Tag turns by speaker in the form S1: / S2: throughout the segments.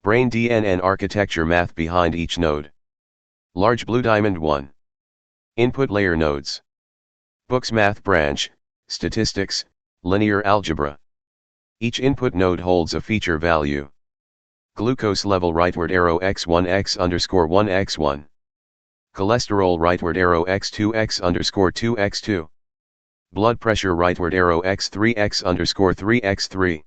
S1: Brain DNN architecture math behind each node. Large blue diamond 1. Input layer nodes. Books math branch, statistics, linear algebra. Each input node holds a feature value. Glucose level rightward arrow x1 x_1 x1. Cholesterol rightward arrow x2 x_2 x2. Blood pressure rightward arrow x3 x_3 x3.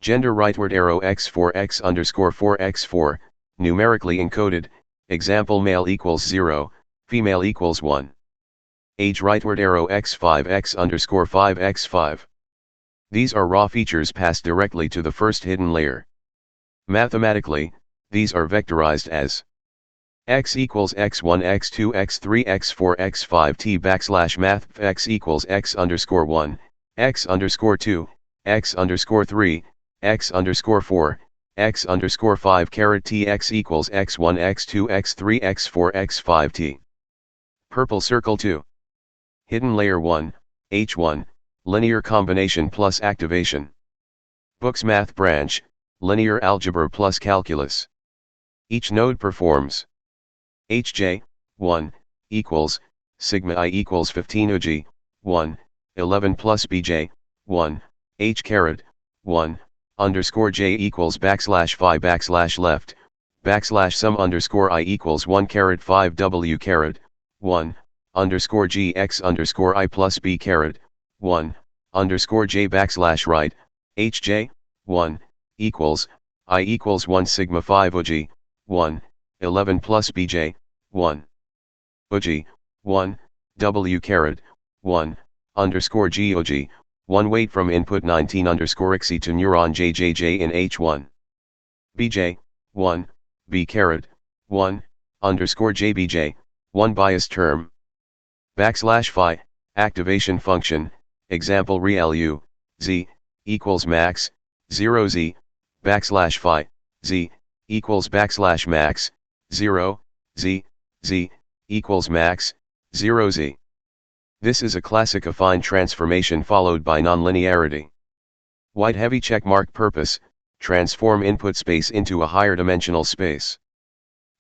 S1: Gender rightward arrow x4 x_4 x4, numerically encoded, example male equals 0, female equals 1. Age rightward arrow x5 x_5 x5. These are raw features passed directly to the first hidden layer. Mathematically, these are vectorized as x equals x1 x2 x3 x4 x5 t backslash math x equals x_1, x_2, x_3, x_4, x_5 caret t x equals x1 x2 x3 x4 x5 t. Purple circle 2. Hidden layer 1, H1, linear combination plus activation. Books math branch, linear algebra plus calculus. Each node performs Hj, 1, equals, sigma I equals 15 Uj, 1, 11 plus Bj, 1, H caret, 1, underscore J equals backslash phi backslash left, backslash sum underscore I equals 1 caret 5 W caret, 1, underscore G X underscore I plus B caret, 1, underscore J backslash right, Hj, 1, equals, I equals 1 sigma 5 Uj, 1, 11 plus Bj, 1. Uj, 1, W caret, 1, underscore G Uj, 1 weight from input 19 underscore XE to neuron JJJ in H1. Bj, 1, B caret, 1, underscore JBJ, 1 bias term. Backslash phi, activation function, example real U, Z, equals max, 0 Z, backslash phi, Z, equals backslash max, 0, Z, Z, equals max, 0 Z. This is a classic affine transformation followed by nonlinearity. White heavy checkmark purpose, transform input space into a higher dimensional space.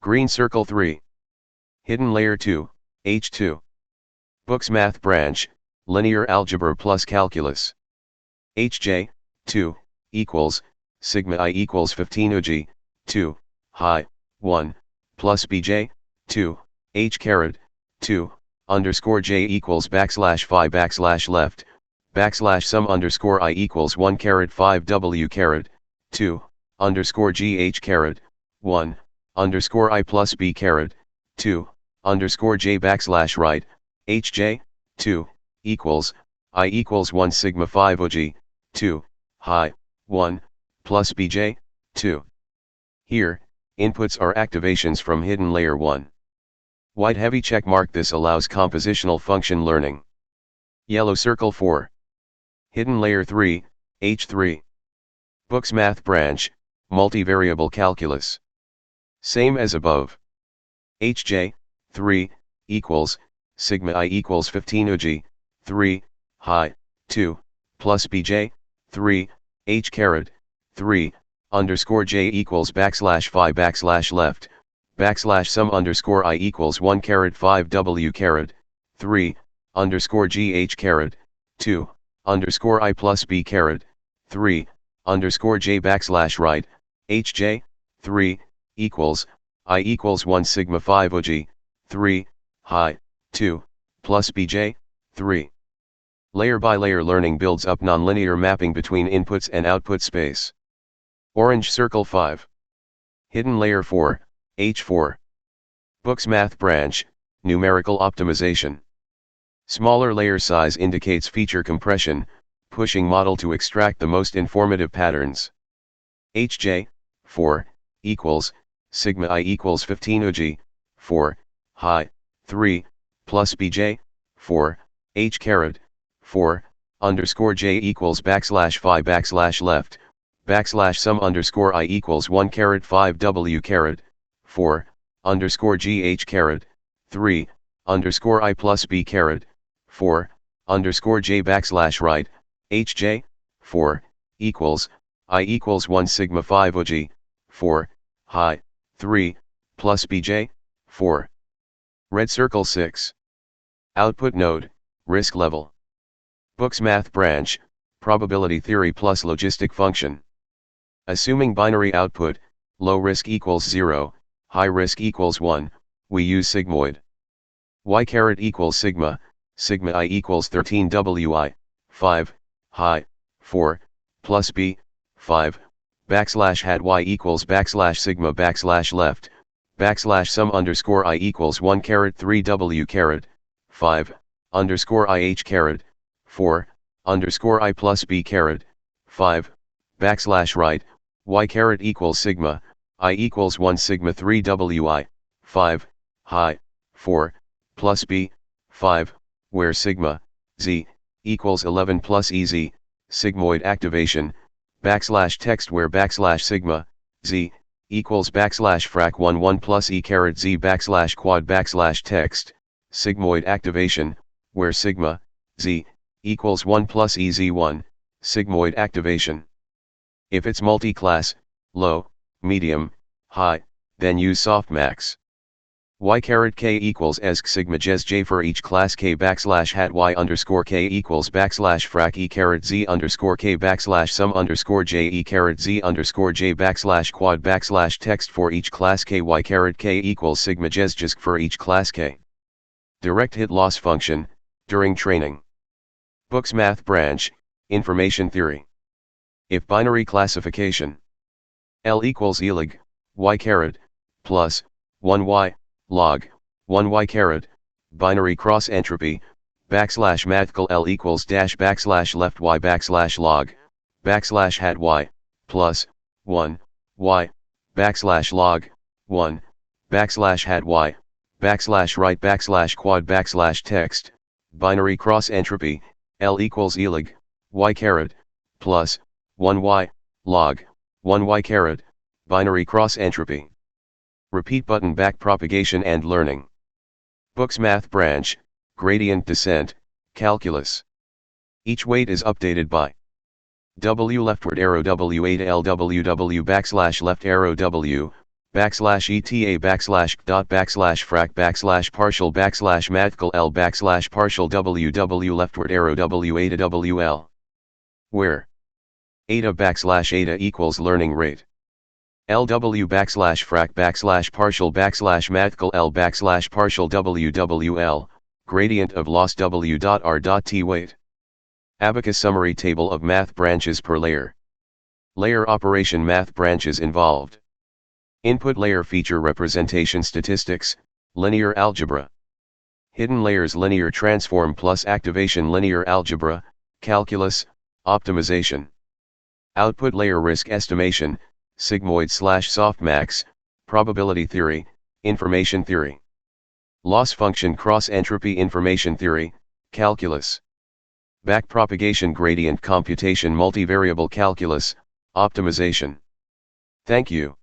S1: Green circle 3. Hidden layer 2, H2. Books math branch, linear algebra plus calculus. Hj, 2, equals, sigma I equals 15 Uj, 2, high, 1, plus Bj, 2, H caret, 2, underscore J equals backslash phi backslash left, backslash sum underscore I equals 1 caret 5 W caret, 2, underscore G H caret, 1, underscore I plus B caret, 2, underscore J backslash right, Hj, 2, equals, I equals 1 sigma 5 Uj, 2, high, 1, plus Bj, 2. Here, inputs are activations from hidden layer 1. White heavy checkmark. This allows compositional function learning. Yellow circle 4. Hidden layer 3, H3. Books math branch, multivariable calculus. Same as above. Hj, 3, equals, sigma I equals 15 Uj, 3, high, 2, plus Bj, 3, H caret, 3, underscore J equals backslash phi backslash left, backslash sum underscore I equals 1 caret 5 W caret, 3, underscore G H caret, 2, underscore I plus B caret, 3, underscore J backslash right, Hj, 3, equals, I equals 1 sigma 5 Uj, 3, high, 2, plus Bj, 3. Layer by layer learning builds up nonlinear mapping between inputs and output space. Orange circle 5. Hidden layer 4, H4. Books math branch, numerical optimization. Smaller layer size indicates feature compression, pushing model to extract the most informative patterns. Hj, 4, equals, sigma I equals 15 Uj, 4, high, 3, plus Bj, 4, H caret, 4, underscore J equals backslash phi backslash left, backslash sum underscore I equals 1 caret 5 W caret, 4, underscore G H caret, 3, underscore I plus B caret, 4, underscore J backslash right, Hj, 4, equals, I equals 1 sigma 5 Uj, 4, high, 3, plus bj, 4. Red circle 6. Output node, risk level. Books math branch, probability theory plus logistic function. Assuming binary output, low risk equals 0, high risk equals 1, we use sigmoid. Y caret equals sigma, sigma I equals 13 wi, 5, high, 4, plus b, 5, backslash hat y equals backslash sigma backslash left, backslash sum underscore I equals 1 caret 3 w caret, 5, underscore ih caret, 4, underscore I plus b caret, 5, backslash right, y caret equals sigma, I equals 1 sigma 3 wi, 5, high, 4, plus b, 5, where sigma, z, equals 11 plus ez, sigmoid activation, backslash text where backslash sigma, z, equals backslash frac 1 1 plus e caret z backslash quad backslash text, sigmoid activation, where sigma, z, equals 1 plus ez1, sigmoid activation. If it's multi-class, low, medium, high, then use softmax. Y caret k equals esc sigma jes j for each class k backslash hat y underscore k equals backslash frac e caret z underscore k backslash sum underscore j e caret z underscore j backslash quad backslash text for each class k y caret k equals sigma jes jisk for each class k. Direct hit loss function, during training. Books math branch, information theory. If binary classification. L equals elig, y caret, plus, 1y, log, 1y caret, binary cross entropy, backslash mathcal L equals dash backslash left y backslash log, backslash hat y, plus, 1, y, backslash log, 1, backslash hat y, backslash right backslash quad backslash text, binary cross entropy, L equals elig, y caret, plus, 1y, log, 1y caret, binary cross entropy. Repeat button backpropagation and learning. Books math branch, gradient descent, calculus. Each weight is updated by W leftward arrow W8 LWW backslash left arrow W, backslash ETA backslash dot backslash frac backslash partial backslash mathcal L backslash partial WW leftward arrow W8 WL. Where eta backslash eta equals learning rate. LW backslash frac backslash partial backslash mathcal L backslash partial WWL, gradient of loss W dot R dot T weight. Abacus summary table of math branches per layer. Layer operation math branches involved. Input layer feature representation statistics, linear algebra. Hidden layers linear transform plus activation linear algebra, calculus, optimization. Output layer risk estimation, sigmoid slash softmax, probability theory, information theory. Loss function cross entropy information theory, calculus. Backpropagation gradient computation multivariable calculus, optimization. Thank you.